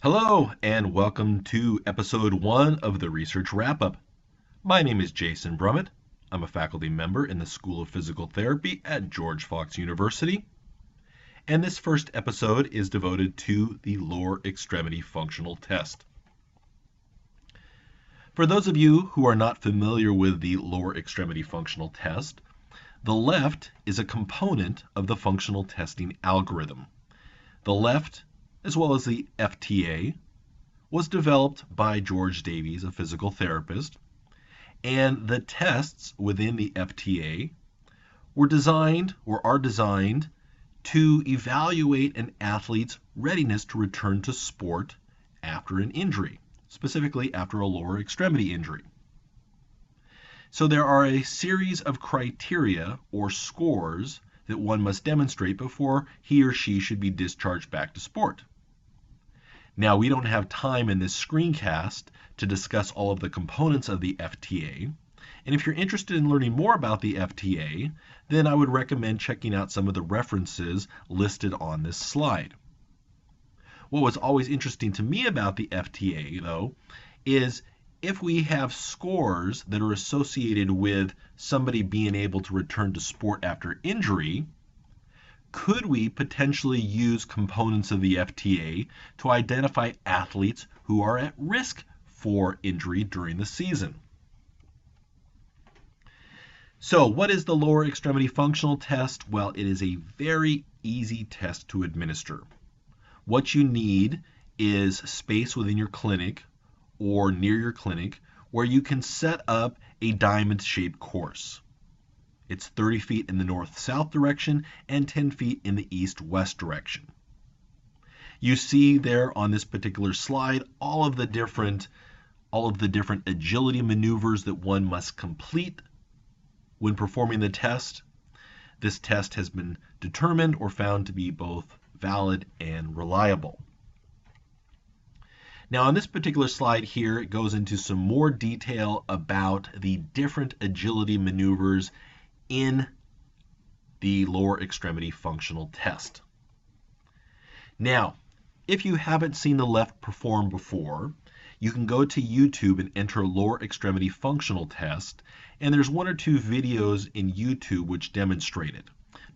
Hello, and welcome to episode 1 of the Research Wrap-Up. My name is Jason Brummett. I'm a faculty member in the School of Physical Therapy at George Fox University, and this first episode is devoted to the lower extremity functional test. For those of you who are not familiar with the lower extremity functional test, the left is a component of the functional testing algorithm. The left, as well as the FTA, was developed by George Davies, a physical therapist, and the tests within the FTA were designed or are designed to evaluate an athlete's readiness to return to sport after an injury, specifically after a lower extremity injury. So there are a series of criteria or scores that one must demonstrate before he or she should be discharged back to sport. Now, we don't have time in this screencast to discuss all of the components of the FTA, and if you're interested in learning more about the FTA, then I would recommend checking out some of the references listed on this slide. What was always interesting to me about the FTA, though, is if we have scores that are associated with somebody being able to return to sport after injury, could we potentially use components of the FTA to identify athletes who are at risk for injury during the season? So, what is the lower extremity functional test? Well, it is a very easy test to administer. What you need is space within your clinic or near your clinic where you can set up a diamond-shaped course. It's 30 feet in the north-south direction and 10 feet in the east-west direction. You see there on this particular slide all of the different agility maneuvers that one must complete when performing the test. This test has been determined or found to be both valid and reliable. Now, on this particular slide here, it goes into some more detail about the different agility maneuvers in the lower extremity functional test. Now, if you haven't seen the left perform before, you can go to YouTube and enter lower extremity functional test, and there's 1 or 2 videos in YouTube which demonstrate it.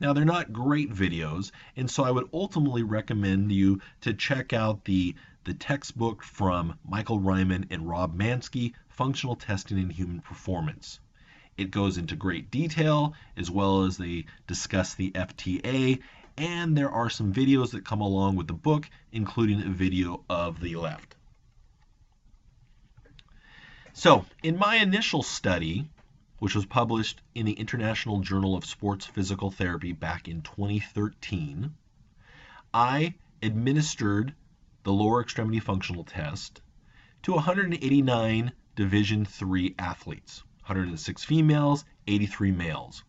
Now, they're not great videos, and so I would ultimately recommend you to check out the textbook from Michael Ryman and Rob Mansky, Functional Testing in Human Performance. It goes into great detail, as well as they discuss the FTA, and there are some videos that come along with the book, including a video of the left. So, in my initial study, which was published in the International Journal of Sports Physical Therapy back in 2013, I administered the lower extremity functional test to 189 Division III athletes, 106 females, 83 males,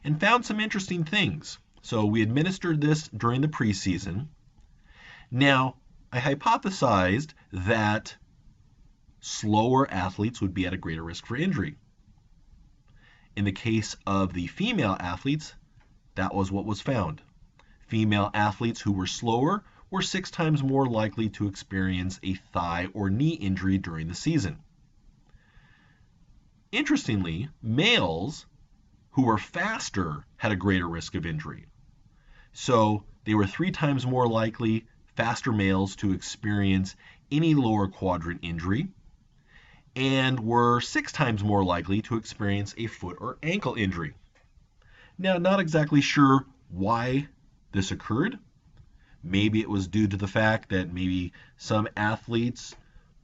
and found some interesting things. So we administered this during the preseason. Now, I hypothesized that slower athletes would be at a greater risk for injury. In the case of the female athletes, that was what was found. Female athletes who were slower were 6 times more likely to experience a thigh or knee injury during the season. Interestingly, males who were faster had a greater risk of injury. So they were 3 times more likely, faster males, to experience any lower quadrant injury, and were 6 times more likely to experience a foot or ankle injury. Now, not exactly sure why this occurred. Maybe it was due to the fact that maybe some athletes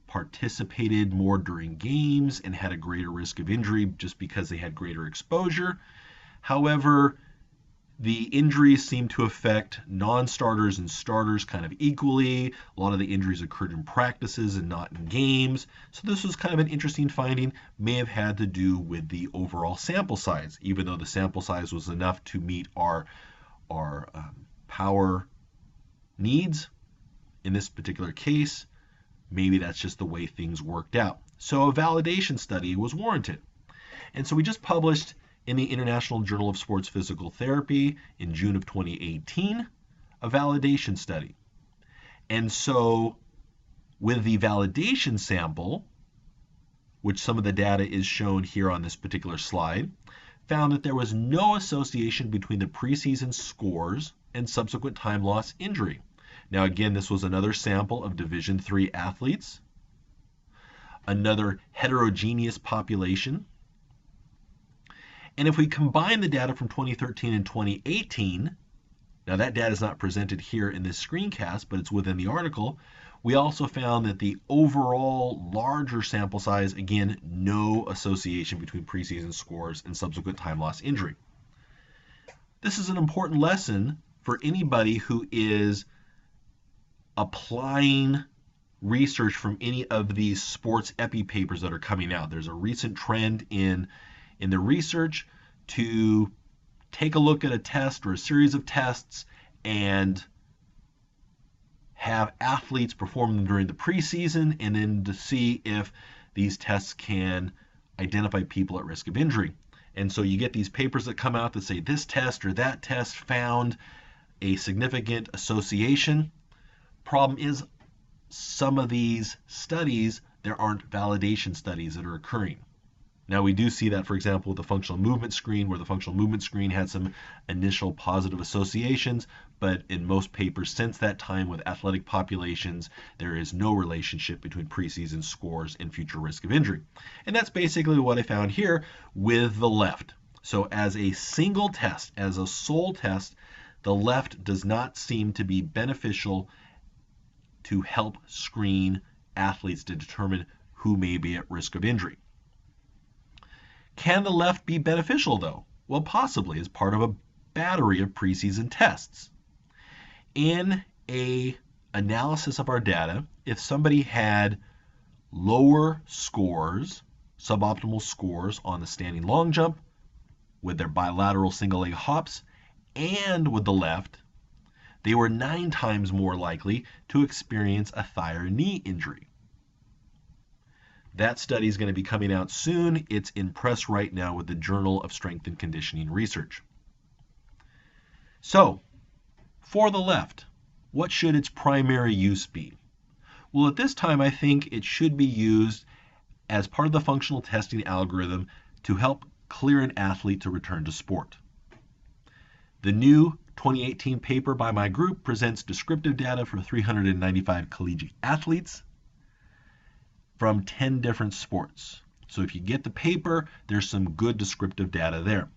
participated more during games and had a greater risk of injury just because they had greater exposure. However, the injuries seem to affect non-starters and starters kind of equally. A lot of the injuries occurred in practices and not in games. So this was kind of an interesting finding. May have had to do with the overall sample size, even though the sample size was enough to meet our power needs. In this particular case, maybe that's just the way things worked out. So a validation study was warranted. And so we just published in the International Journal of Sports Physical Therapy in June of 2018 a validation study. And so with the validation sample, which some of the data is shown here on this particular slide, found that there was no association between the preseason scores and subsequent time loss injury. Now again, this was another sample of Division III athletes, another heterogeneous population. And if we combine the data from 2013 and 2018, now that data is not presented here in this screencast, but it's within the article, we also found that the overall larger sample size, again, no association between preseason scores and subsequent time loss injury. This is an important lesson for anybody who is applying research from any of these sports epi papers that are coming out. There's a recent trend in the research to take a look at a test or a series of tests and have athletes perform them during the preseason, and then to see if these tests can identify people at risk of injury. And so you get these papers that come out that say this test or that test found a significant association. Problem is, some of these studies, there aren't validation studies that are occurring. Now we do see that, for example, with the functional movement screen, where the functional movement screen had some initial positive associations, but in most papers since that time with athletic populations, there is no relationship between preseason scores and future risk of injury. And that's basically what I found here with the left. So as a single test, as a sole test, the left does not seem to be beneficial to help screen athletes to determine who may be at risk of injury. Can the left be beneficial though? Well, possibly as part of a battery of preseason tests. In an analysis of our data, if somebody had lower scores, suboptimal scores on the standing long jump with their bilateral single leg hops and with the left, they were 9 times more likely to experience a thigh or knee injury. That study is going to be coming out soon. It's in press right now with the Journal of Strength and Conditioning Research. So, for the left, what should its primary use be? Well, at this time, I think it should be used as part of the functional testing algorithm to help clear an athlete to return to sport. The new 2018 paper by my group presents descriptive data for 395 collegiate athletes from 10 different sports. So if you get the paper, there's some good descriptive data there.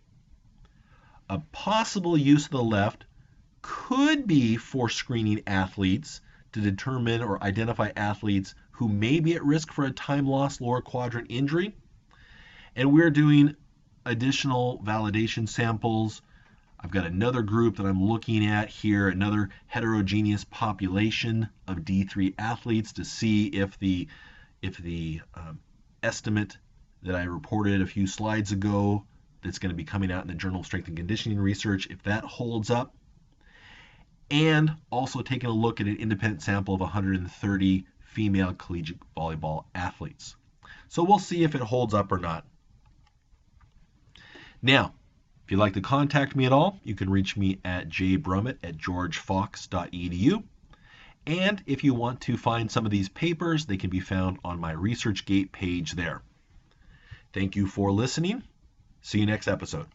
A possible use of the left could be for screening athletes to determine or identify athletes who may be at risk for a time loss lower quadrant injury. And we're doing additional validation samples. I've got another group that I'm looking at here, another heterogeneous population of D3 athletes to see if the estimate that I reported a few slides ago that's going to be coming out in the Journal of Strength and Conditioning Research, if that holds up. And also taking a look at an independent sample of 130 female collegiate volleyball athletes. So we'll see if it holds up or not. Now, if you'd like to contact me at all, you can reach me at jbrummett@georgefox.edu. And if you want to find some of these papers, they can be found on my ResearchGate page there. Thank you for listening. See you next episode.